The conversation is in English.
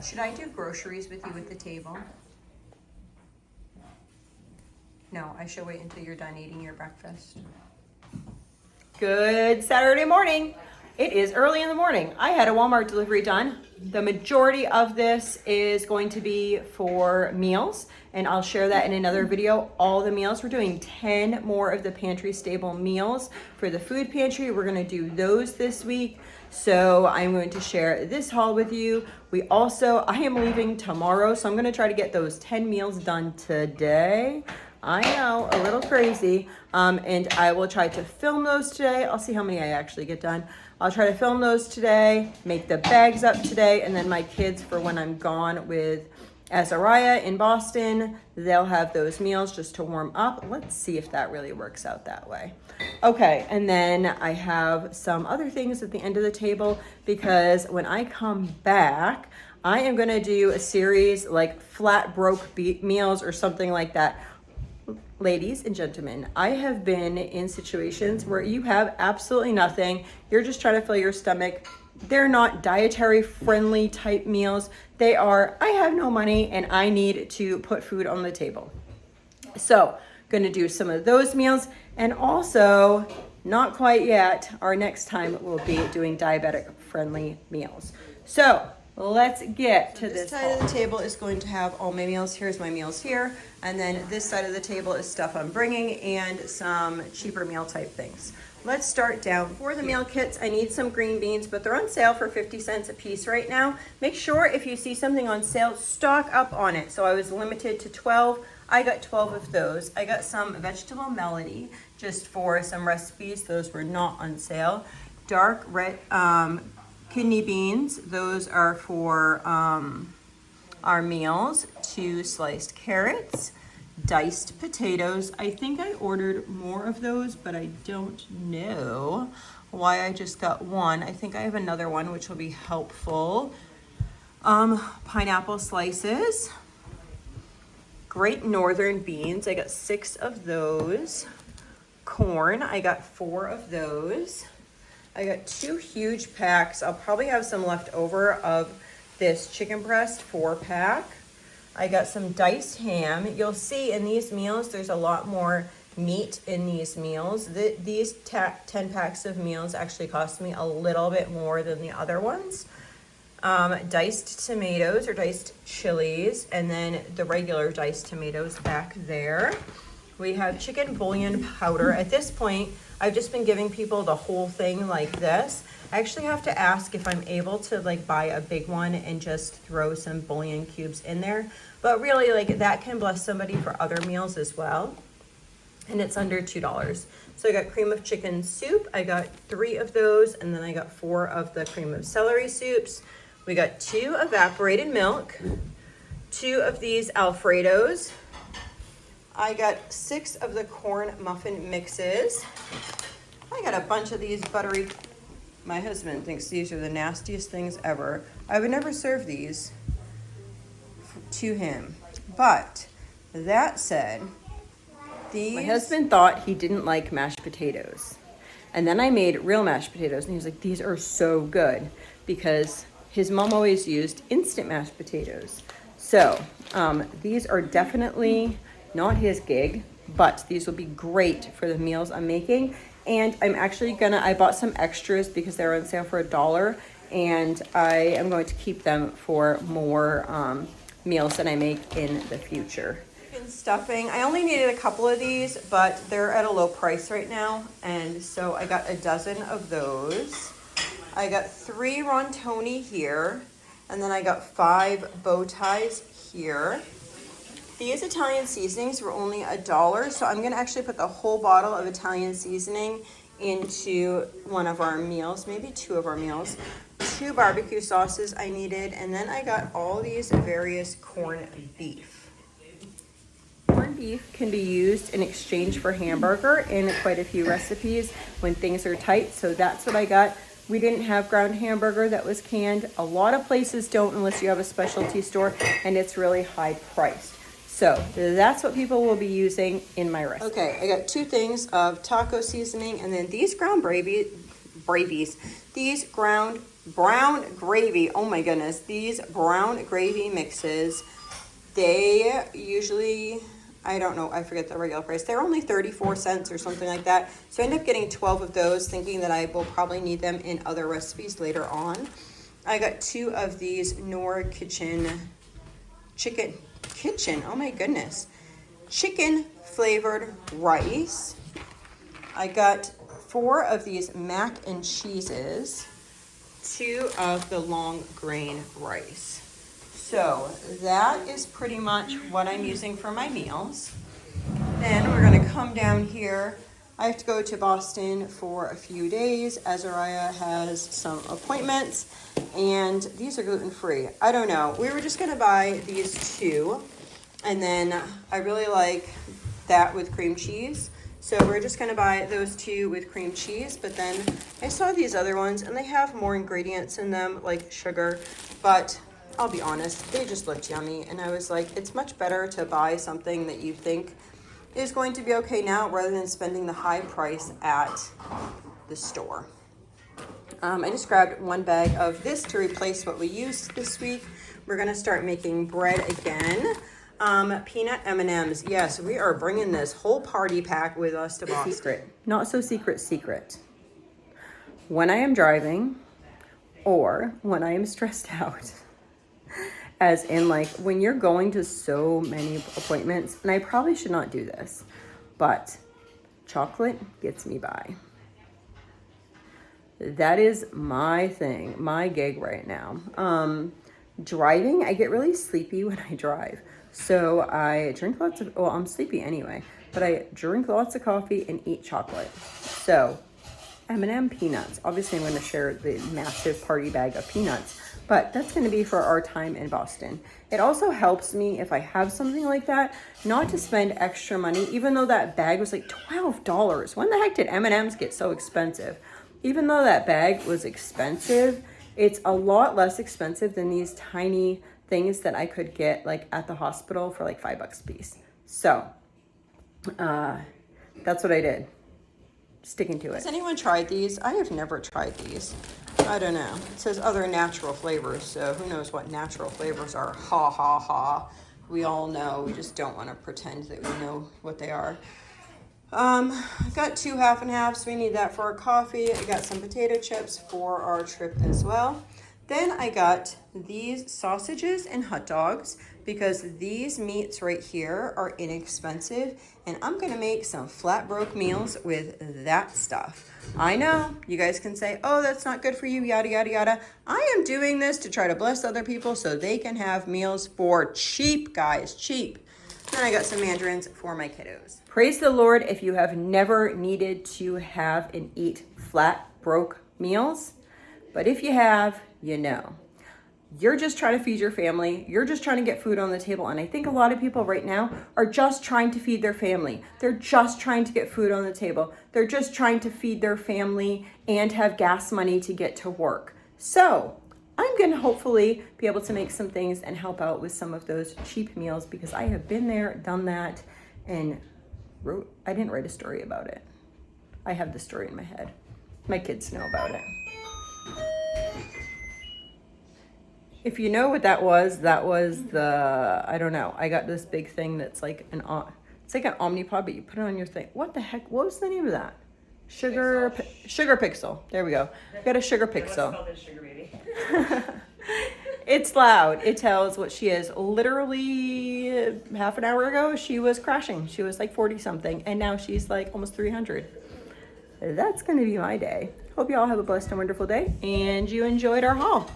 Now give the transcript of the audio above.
Should I do groceries with you at the table? No, I should wait until you're done eating your breakfast. Good Saturday morning. It is early in the morning. I had a Walmart delivery done. The majority of this is going to be for meals, and I'll share that in another video. All the meals, we're doing 10 more of the pantry stable meals for the food pantry. We're gonna do those this week. So I'm going to share this haul with you. I am leaving tomorrow, so I'm gonna try to get those 10 meals done today. I know, a little crazy. And I will try to film those today. I'll see how many I actually get done. I'll try to film those today, make the bags up today, and then my kids, for when I'm gone with Azariah in Boston, they'll have those meals just to warm up. Let's see if that really works out that way. Okay, and then I have some other things at the end of the table because when I come back, I am gonna do a series like flat broke meals or something like that. Ladies and gentlemen, I have been in situations where you have absolutely nothing. You're just trying to fill your stomach. They're not dietary friendly type meals. They are, I have no money and I need to put food on the table. So, going to do some of those meals, and also, not quite yet, our next time we'll be doing diabetic friendly meals. So, let's get to this side of the table is going to have all my meals. Here's my meals here. And then this side of the table is stuff I'm bringing and some cheaper meal type things. Let's start down. For the meal kits, I need some green beans, but they're on sale for 50 cents a piece right now. Make sure if you see something on sale, stock up on it. So I was limited to 12. I got 12 of those. I got some vegetable melody just for some recipes. Those were not on sale. Dark red, kidney beans, those are for our meals. 2 sliced carrots, diced potatoes. I think I ordered more of those, but I don't know why I just got 1. I think I have another one which will be helpful. Pineapple slices, Great Northern beans. I got 6 of those. Corn, I got 4 of those. I got 2 huge packs. I'll probably have some left over of this chicken breast 4-pack. I got some diced ham. You'll see in these meals, there's a lot more meat in these meals. These 10 packs of meals actually cost me a little bit more than the other ones. Diced tomatoes or diced chilies, and then the regular diced tomatoes back there. We have chicken bouillon powder. At this point, I've just been giving people the whole thing like this. I actually have to ask if I'm able to like buy a big one and just throw some bouillon cubes in there. But really, like, that can bless somebody for other meals as well. And it's under $2. So I got cream of chicken soup. I got 3 of those, and then I got 4 of the cream of celery soups. We got 2 evaporated milk, 2 of these Alfredos. I got 6 of the corn muffin mixes. I got a bunch of these buttery. My husband thinks these are the nastiest things ever. I would never serve these to him. But that said, my husband thought he didn't like mashed potatoes. And then I made real mashed potatoes, and he was like, these are so good, because his mom always used instant mashed potatoes. So these are definitely not his gig, but these will be great for the meals I'm making. And I'm actually I bought some extras because they're on sale for $1, and I am going to keep them for more meals that I make in the future. Chicken stuffing, I only needed a couple of these, but they're at a low price right now, and so I got a dozen of those. I got 3 rontoni here, and then I got 5 bow ties here. These Italian seasonings were only $1, so I'm gonna actually put the whole bottle of Italian seasoning into one of our meals, maybe 2 of our meals. 2 barbecue sauces I needed, and then I got all these various corned beef. Corned beef can be used in exchange for hamburger in quite a few recipes when things are tight, so that's what I got. We didn't have ground hamburger that was canned. A lot of places don't unless you have a specialty store, and it's really high priced. So that's what people will be using in my recipe. Okay, I got 2 things of taco seasoning, and then these ground these ground brown gravy. Oh my goodness, these brown gravy mixes, they usually, I don't know, I forget the regular price. They're only 34 cents or something like that. So I ended up getting 12 of those, thinking that I will probably need them in other recipes later on. I got 2 of these Knorr chicken, oh my goodness, chicken flavored rice. I got 4 of these mac and cheeses, 2 of the long grain rice. So that is pretty much what I'm using for my meals. Then we're gonna come down here. I have to go to Boston for a few days. Azariah has some appointments, and these are gluten-free. I don't know. We were just gonna buy these 2, and then I really like that with cream cheese. So we're just gonna buy those 2 with cream cheese, but then I saw these other ones and they have more ingredients in them, like sugar, but I'll be honest, they just looked yummy. And I was like, it's much better to buy something that you think is going to be okay now rather than spending the high price at the store. I just grabbed 1 bag of this to replace what we used this week. We're gonna start making bread again. Peanut M&Ms. Yes, we are bringing this whole party pack with us to Boston. Secret. Not so secret. When I am driving or when I am stressed out, as in like when you're going to so many appointments, and I probably should not do this, but chocolate gets me by. That is my thing, my gig right now. Driving, I get really sleepy when I drive. So I drink lots of, well, I'm sleepy anyway, but I drink lots of coffee and eat chocolate. So M&M peanuts. Obviously, I'm going to share the massive party bag of peanuts, but that's going to be for our time in Boston. It also helps me if I have something like that, not to spend extra money, even though that bag was like $12. When the heck did M&Ms get so expensive? Even though that bag was expensive, it's a lot less expensive than these tiny things that I could get like at the hospital for like $5 a piece. So that's what I did. Sticking to it. Has anyone tried these? I have never tried these. I don't know. It says other natural flavors, so who knows what natural flavors are. Ha ha ha. We all know. We just don't want to pretend that we know what they are. I got 2 half and halves. We need that for our coffee. I got some potato chips for our trip as well. Then I got these sausages and hot dogs because these meats right here are inexpensive, and I'm gonna make some flat broke meals with that stuff. I know you guys can say, oh, that's not good for you, yada yada yada. I am doing this to try to bless other people so they can have meals for cheap, guys, cheap. Then I got some mandarins for my kiddos. Praise the Lord if you have never needed to have and eat flat broke meals, but if you have, you know. You're just trying to feed your family. You're just trying to get food on the table. And I think a lot of people right now are just trying to feed their family. They're just trying to get food on the table. They're just trying to feed their family and have gas money to get to work. So I'm going to hopefully be able to make some things and help out with some of those cheap meals because I have been there, done that, and I didn't write a story about it. I have the story in my head. My kids know about it. If you know what that was the, I don't know. I got this big thing that's like it's like an Omnipod, but you put it on your thing. What the heck? What was the name of that? Sugar Pixel. There we go. Got a Sugar Pixel. Let's call this Sugar Baby. It's loud. It tells what she is. Literally half an hour ago, she was crashing. She was like 40 something, and now she's like almost 300. That's going to be my day. Hope you all have a blessed and wonderful day, and you enjoyed our haul.